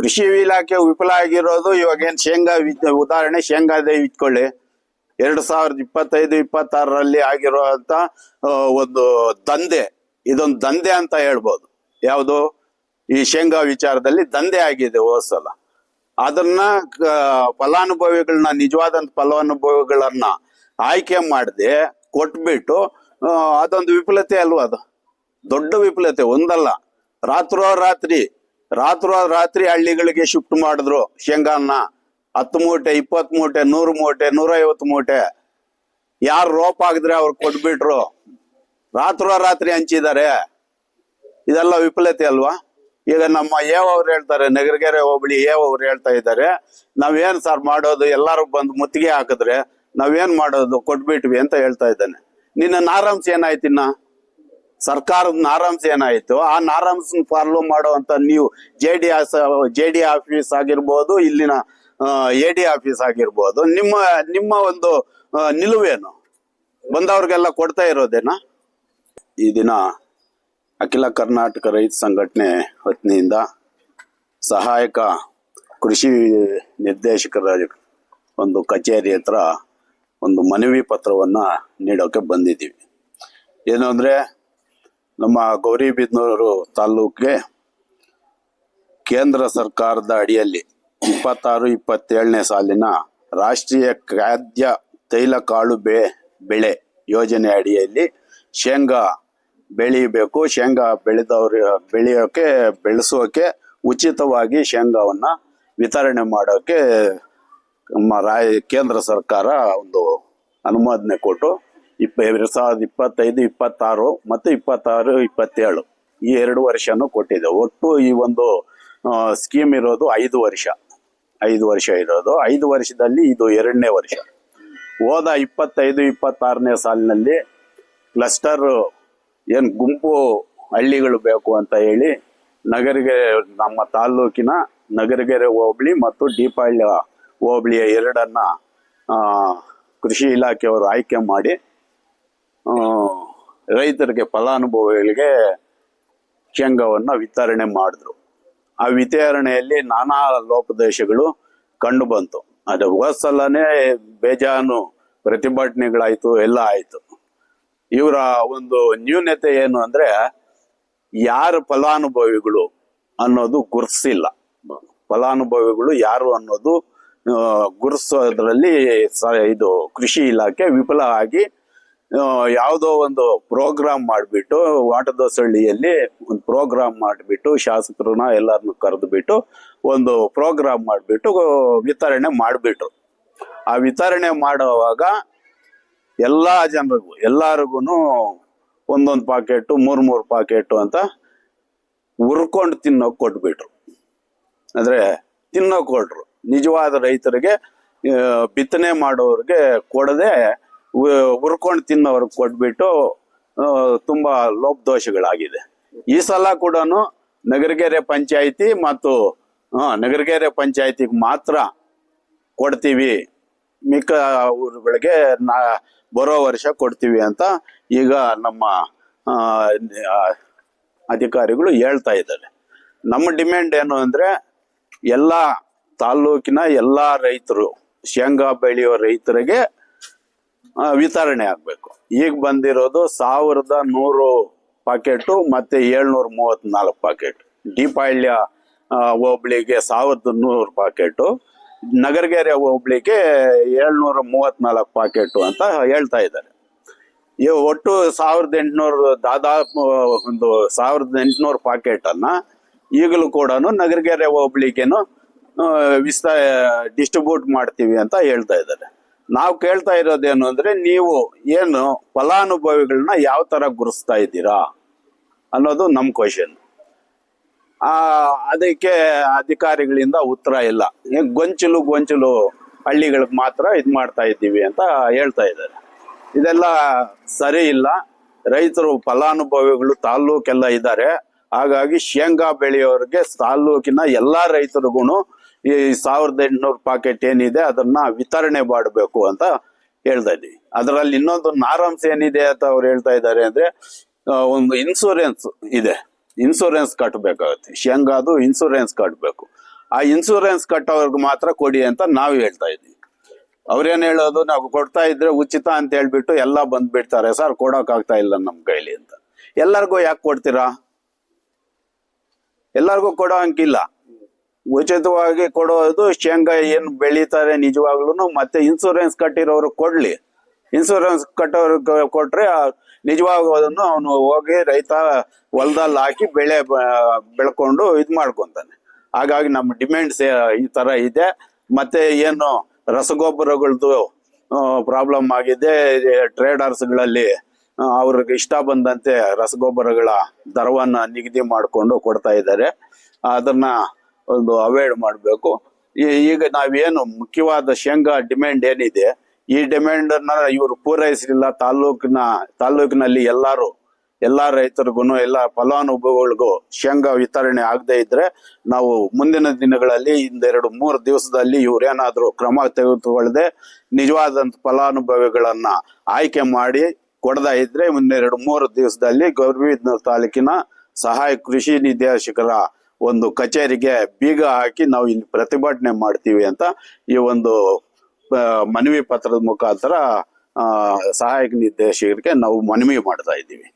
ಕೃಷಿ ಇಲಾಖೆ ವಿಫಲ ಆಗಿರೋದು ಇವಾಗ ಏನ್ ಶೇಂಗಾ ಉದಾಹರಣೆ ಶೇಂಗಾದೇ ಇಟ್ಕೊಳ್ಳಿ. 2025-26ರಲ್ಲಿ ಆಗಿರುವಂತ ಒಂದು ದಂಧೆ, ಇದೊಂದು ದಂಧೆ ಅಂತ ಹೇಳ್ಬೋದು. ಯಾವುದು ಈ ಶೇಂಗಾ ವಿಚಾರದಲ್ಲಿ ದಂಧೆ ಆಗಿದೆ ಹೋದ್ಸಲ. ಅದನ್ನ ಫಲಾನುಭವಿಗಳನ್ನ, ನಿಜವಾದಂತ ಫಲಾನುಭವಿಗಳನ್ನ ಆಯ್ಕೆ ಮಾಡದೆ ಕೊಟ್ಬಿಟ್ಟು ಅದೊಂದು ವಿಫಲತೆ ಅಲ್ವಾ? ಅದು ದೊಡ್ಡ ವಿಫಲತೆ. ಒಂದಲ್ಲ, ರಾತ್ರಿ ಹಳ್ಳಿಗಳಿಗೆ ಶಿಫ್ಟ್ ಮಾಡಿದ್ರು ಶೇಂಗಾನ. 10 ಮೂಟೆ, 20 ಮೂಟೆ, 100 ಮೂಟೆ, 150 ಮೂಟೆ. ಯಾರು ರೋಪ್ ಆಗಿದ್ರೆ ಅವ್ರು ಕೊಟ್ಬಿಟ್ರು. ರಾತ್ರಿ ಹಂಚಿದ್ದಾರೆ. ಇದೆಲ್ಲ ವಿಫಲತೆ ಅಲ್ವಾ? ಈಗ ನಮ್ಮ ಅವ್ರು ಹೇಳ್ತಾರೆ, ನಗರಗೆರೆ ಹೋಬಳಿ ಅವ್ರು ಹೇಳ್ತಾ ಇದ್ದಾರೆ, ನಾವೇನ್ ಸರ್ ಮಾಡೋದು, ಎಲ್ಲಾರು ಬಂದು ಮುತ್ತಿಗೆ ಹಾಕಿದ್ರೆ ನಾವೇನ್ ಮಾಡೋದು, ಕೊಟ್ಬಿಟ್ವಿ ಅಂತ ಹೇಳ್ತಾ ಇದ್ದಾನೆ. ನಿನ್ನ ನಾರಾಂಶ ಏನಾಯ್ತು? ಇನ್ನ ಸರ್ಕಾರದ ನಾರಾಂಶ ಏನಾಯ್ತು? ಆ ನಾರಾಂಶ ಫಾಲೋ ಮಾಡುವಂತ ನೀವು ಜೆ ಡಿ ಆಫೀಸ್ ಆಗಿರ್ಬೋದು, ಇಲ್ಲಿನ AD ಆಫೀಸ್ ಆಗಿರ್ಬೋದು, ನಿಮ್ಮ ಒಂದು ನಿಲುವೇನು? ಬಂದವ್ರಿಗೆಲ್ಲ ಕೊಡ್ತಾ ಇರೋದೇನಾ? ಈ ದಿನ ಅಖಿಲ ಕರ್ನಾಟಕ ರೈತ ಸಂಘಟನೆ ವತಿಯಿಂದ ಸಹಾಯಕ ಕೃಷಿ ನಿರ್ದೇಶಕರ ಒಂದು ಕಚೇರಿ ಹತ್ರ ಒಂದು ಮನವಿ ಪತ್ರವನ್ನ ನೀಡೋಕೆ ಬಂದಿದ್ದೀವಿ. ಏನು ಅಂದ್ರೆ, ನಮ್ಮ ಗೌರಿಬಿದನೂರು ತಾಲೂಕಿಗೆ ಕೇಂದ್ರ ಸರ್ಕಾರದ ಅಡಿಯಲ್ಲಿ 26-27ನೇ ಸಾಲಿನ ರಾಷ್ಟ್ರೀಯ ಖಾದ್ಯ ತೈಲ ಕಾಳು ಬೆಳೆ ಯೋಜನೆ ಅಡಿಯಲ್ಲಿ ಶೇಂಗಾ ಬೆಳಿಬೇಕು. ಶೇಂಗಾ ಬೆಳೆಸೋಕೆ ಉಚಿತವಾಗಿ ಶೇಂಗಾವನ್ನ ವಿತರಣೆ ಮಾಡೋಕೆ ನಮ್ಮ ಕೇಂದ್ರ ಸರ್ಕಾರ ಒಂದು ಅನುಮೋದನೆ ಕೊಟ್ಟು 2025-26 ಮತ್ತು 26-27 ಈ 2 ವರ್ಷನೂ ಕೊಟ್ಟಿದೆ. ಒಟ್ಟು ಈ ಒಂದು ಸ್ಕೀಮ್ ಇರೋದು 5 ವರ್ಷ ಇರೋದು. 5 ವರ್ಷದಲ್ಲಿ ಇದು 2ನೇ ವರ್ಷ. ಹೋದ 25-26ನೇ ಸಾಲಿನಲ್ಲಿ ಕ್ಲಸ್ಟರ್ ಏನ್ ಗುಂಪು ಹಳ್ಳಿಗಳು ಬೇಕು ಅಂತ ಹೇಳಿ ನಮ್ಮ ತಾಲ್ಲೂಕಿನ ನಗರಗೆರೆ ಹೋಬಳಿ ಮತ್ತು ದೀಪಾಳ್ಯ ಹೋಬಳಿಯ 2 ಕೃಷಿ ಇಲಾಖೆಯವರು ಆಯ್ಕೆ ಮಾಡಿ ರೈತರಿಗೆ, ಫಲಾನುಭವಿಗಳಿಗೆ ಶೇಂಗಾವನ್ನ ವಿತರಣೆ ಮಾಡಿದ್ರು. ಆ ವಿತರಣೆಯಲ್ಲಿ ನಾನಾ ಲೋಪದೋಷಗಳು ಕಂಡು ಬಂತು. ಅದು ಹೋದ್ಸಲನೇ ಬೇಜಾನು ಪ್ರತಿಭಟನೆಗಳಾಯ್ತು, ಎಲ್ಲ ಆಯ್ತು. ಇವರ ಒಂದು ನ್ಯೂನತೆ ಏನು ಅಂದ್ರೆ, ಯಾರು ಫಲಾನುಭವಿಗಳು ಅನ್ನೋದು ಗುರ್ತಿಸಿಲ್ಲ. ಫಲಾನುಭವಿಗಳು ಯಾರು ಅನ್ನೋದು ಗುರ್ತಿಸೋದ್ರಲ್ಲಿ ಇದು ಕೃಷಿ ಇಲಾಖೆ ವಿಫಲ ಆಗಿ ಯಾವುದೋ ಒಂದು ಪ್ರೋಗ್ರಾಮ್ ಮಾಡಿಬಿಟ್ಟು, ವಾಟದೋಸಳ್ಳಿಯಲ್ಲಿ ಒಂದು ಪ್ರೋಗ್ರಾಮ್ ಮಾಡಿಬಿಟ್ಟು, ಶಾಸಕರನ್ನ ಎಲ್ಲರನ್ನು ಕರೆದುಬಿಟ್ಟು ಒಂದು ಪ್ರೋಗ್ರಾಮ್ ಮಾಡಿಬಿಟ್ಟು ವಿತರಣೆ ಮಾಡಿಬಿಟ್ರು. ಆ ವಿತರಣೆ ಮಾಡುವಾಗ ಎಲ್ಲರಿಗೂ ಒಂದೊಂದು ಪಾಕೆಟ್, 3 ಪಾಕೆಟ್ ಅಂತ ಹುರ್ಕೊಂಡು ತಿನ್ನೋಕೆ ಕೊಟ್ಬಿಟ್ರು. ಅಂದ್ರೆ ತಿನ್ನೋಕೆ ಕೊಟ್ರು. ನಿಜವಾದ ರೈತರಿಗೆ, ಬಿತ್ತನೆ ಮಾಡೋರಿಗೆ ಕೊಡದೆ ಹುರ್ಕೊಂಡು ತಿನ್ನೋರ್ಗೆ ಕೊಟ್ಬಿಟ್ಟು ತುಂಬಾ ಲೋಪದೋಷಗಳಾಗಿದೆ. ಈ ಸಲ ಕೂಡ ನಗರಗೆರೆ ಪಂಚಾಯಿತಿ ಮತ್ತು ನಗರಗೆರೆ ಪಂಚಾಯಿತಿಗೆ ಮಾತ್ರ ಕೊಡ್ತೀವಿ, ಮಿಕ್ಕ ಊರುಗಳಿಗೆ ಬರೋ ವರ್ಷ ಕೊಡ್ತೀವಿ ಅಂತ ಈಗ ನಮ್ಮ ಅಧಿಕಾರಿಗಳು ಹೇಳ್ತಾ ಇದ್ದಾರೆ. ನಮ್ಮ ಡಿಮ್ಯಾಂಡ್ ಏನು ಅಂದ್ರೆ, ಎಲ್ಲ ತಾಲ್ಲೂಕಿನ ಎಲ್ಲ ರೈತರು, ಶೇಂಗಾ ಬೆಳೆಯೋ ರೈತರಿಗೆ ವಿತರಣೆ ಆಗ್ಬೇಕು. ಈಗ ಬಂದಿರೋದು 1100 ಪಾಕೆಟ್ ಮತ್ತೆ 734 ಪಾಕೆಟ್. ದೀಪಾಳ್ಯ ಹೋಬಳಿಗೆ 1100 ಪಾಕೆಟ್, ನಗರಗೆರೆ ಹೋಬಳಿಗೆ 734 ಪಾಕೆಟ್ ಅಂತ ಹೇಳ್ತಾ ಇದ್ದಾರೆ. ಒಟ್ಟು 1800, ದಾದಾಪು ಒಂದು 1800 ಪಾಕೆಟ್ ಅನ್ನ ಈಗಲೂ ಕೂಡ ನಗರಗೆರೆ ಹೋಬಳಿಗೇನು ಡಿಸ್ಟ್ರಿಬ್ಯೂಟ್ ಮಾಡ್ತೀವಿ ಅಂತ ಹೇಳ್ತಾ ಇದ್ದಾರೆ. ನಾವು ಕೇಳ್ತಾ ಇರೋದೇನು ಅಂದ್ರೆ, ನೀವು ಏನು ಫಲಾನುಭವಿಗಳನ್ನ ಯಾವ ತರ ಗುರುಸ್ತಾ ಇದ್ದೀರಾ ಅನ್ನೋದು ನಮ್ ಕ್ವಶನ್. ಅದಕ್ಕೆ ಅಧಿಕಾರಿಗಳಿಂದ ಉತ್ತರ ಇಲ್ಲ. ಗೊಂಚಲು ಹಳ್ಳಿಗಳಿಗೆ ಮಾತ್ರ ಇದ್ ಮಾಡ್ತಾ ಇದ್ದೀವಿ ಅಂತ ಹೇಳ್ತಾ ಇದ್ದಾರೆ. ಇದೆಲ್ಲ ಸರಿ ಇಲ್ಲ. ರೈತರು, ಫಲಾನುಭವಿಗಳು ತಾಲ್ಲೂಕೆಲ್ಲ ಇದ್ದಾರೆ. ಹಾಗಾಗಿ ಶೇಂಗಾ ಬೆಳೆಯೋರಿಗೆ ತಾಲ್ಲೂಕಿನ ಎಲ್ಲಾ ರೈತರಿಗೂ ಈ 1800 ಪಾಕೆಟ್ ಏನಿದೆ ಅದನ್ನ ವಿತರಣೆ ಮಾಡಬೇಕು ಅಂತ ಹೇಳ್ತಾ ಇದ್ದೀವಿ. ಅದರಲ್ಲಿ ಇನ್ನೊಂದು ನಾರಾಂಶ ಏನಿದೆ ಅಂತ ಅವ್ರು ಹೇಳ್ತಾ ಇದ್ದಾರೆ ಅಂದ್ರೆ, ಒಂದು ಇನ್ಸೂರೆನ್ಸ್ ಇದೆ, ಇನ್ಸೂರೆನ್ಸ್ ಕಟ್ಟಬೇಕಾಗುತ್ತೆ. ಶೇಂಗಾದು ಇನ್ಸೂರೆನ್ಸ್ ಕಟ್ಟಬೇಕು. ಆ ಇನ್ಸೂರೆನ್ಸ್ ಕಟ್ಟೋರ್ಗೆ ಮಾತ್ರ ಕೊಡಿ ಅಂತ ನಾವು ಹೇಳ್ತಾ ಇದ್ವಿ. ಅವ್ರೇನ್ ಹೇಳೋದು, ನಾವು ಕೊಡ್ತಾ ಇದ್ರೆ ಉಚಿತ ಅಂತ ಹೇಳ್ಬಿಟ್ಟು ಎಲ್ಲ ಬಂದ್ಬಿಡ್ತಾರೆ, ಸರ್ ಕೊಡೋಕ್ ಆಗ್ತಾ ಇಲ್ಲ ನಮ್ ಕೈಲಿ ಅಂತ. ಎಲ್ಲರಿಗೂ ಯಾಕೆ ಕೊಡ್ತೀರಾ? ಎಲ್ಲರಿಗೂ ಕೊಡೋ ಹಂಗಿಲ್ಲ. ಉಚಿತವಾಗಿ ಕೊಡೋದು ಶೇಂಗಾ ಏನ್ ಬೆಳೀತಾರೆ ನಿಜವಾಗ್ಲೂ, ಮತ್ತೆ ಇನ್ಸೂರೆನ್ಸ್ ಕಟ್ಟಿರೋರು ಕೊಡ್ಲಿ. ಇನ್ಸೂರೆನ್ಸ್ ಕಟ್ಟೋರ್ಗೆ ಕೊಟ್ರೆ ನಿಜವಾಗೂ ಅದನ್ನು ಅವನು ಹೋಗಿ ರೈತ ಹೊಲದಲ್ಲಿ ಹಾಕಿ ಬೆಳ್ಕೊಂಡು ಇದ್ ಮಾಡ್ಕೊಂತಾನೆ. ಹಾಗಾಗಿ ನಮ್ಮ ಡಿಮ್ಯಾಂಡ್ಸ್ ಈ ತರ ಇದೆ. ಮತ್ತೆ ಏನು ರಸಗೊಬ್ಬರಗಳದ್ದು ಪ್ರಾಬ್ಲಮ್ ಆಗಿದೆ. ಟ್ರೇಡರ್ಸ್ಗಳಲ್ಲಿ ಅವ್ರಿಗೆ ಇಷ್ಟ ಬಂದಂತೆ ರಸಗೊಬ್ಬರಗಳ ದರವನ್ನ ನಿಗದಿ ಮಾಡಿಕೊಂಡು ಕೊಡ್ತಾ ಇದ್ದಾರೆ. ಅದನ್ನ ಒಂದು ಅವಾಯ್ಡ್ ಮಾಡಬೇಕು. ಈಗ ನಾವೇನು ಮುಖ್ಯವಾದ ಶೇಂಗಾ ಡಿಮ್ಯಾಂಡ್ ಏನಿದೆ, ಈ ಡಿಮ್ಯಾಂಡ್ ಅನ್ನ ಇವರು ಪೂರೈಸಲಿಲ್ಲ. ತಾಲ್ಲೂಕಿನಲ್ಲಿ ಎಲ್ಲಾ ರೈತರಿಗೂ, ಎಲ್ಲ ಫಲಾನುಭವಿಗಳಿಗೂ ಶೇಂಗಾ ವಿತರಣೆ ಆಗದೆ ಇದ್ರೆ ನಾವು ಮುಂದಿನ ದಿನಗಳಲ್ಲಿ 2-3 ದಿವಸದಲ್ಲಿ ಇವ್ರೇನಾದ್ರೂ ಕ್ರಮ ತೆಗೆದುಕೊಳ್ಳದೆ ನಿಜವಾದಂತ ಫಲಾನುಭವಿಗಳನ್ನ ಆಯ್ಕೆ ಮಾಡಿ ಕೊಡದ ಇದ್ರೆ 2-3 ದಿವಸದಲ್ಲಿ ಗೌರಿಬಿದನೂರು ತಾಲೂಕಿನ ಸಹಾಯಕ ಕೃಷಿ ನಿರ್ದೇಶಕರ ಒಂದು ಕಚೇರಿಗೆ ಬೀಗ ಹಾಕಿ ನಾವು ಇಲ್ಲಿ ಪ್ರತಿಭಟನೆ ಮಾಡ್ತೀವಿ ಅಂತ ಈ ಒಂದು ಮನವಿ ಪತ್ರದ ಮುಖಾಂತರ ಸಹಾಯಕ ನಿರ್ದೇಶಕರಿಗೆ ನಾವು ಮನವಿ ಮಾಡ್ತಾ ಇದ್ದೀವಿ.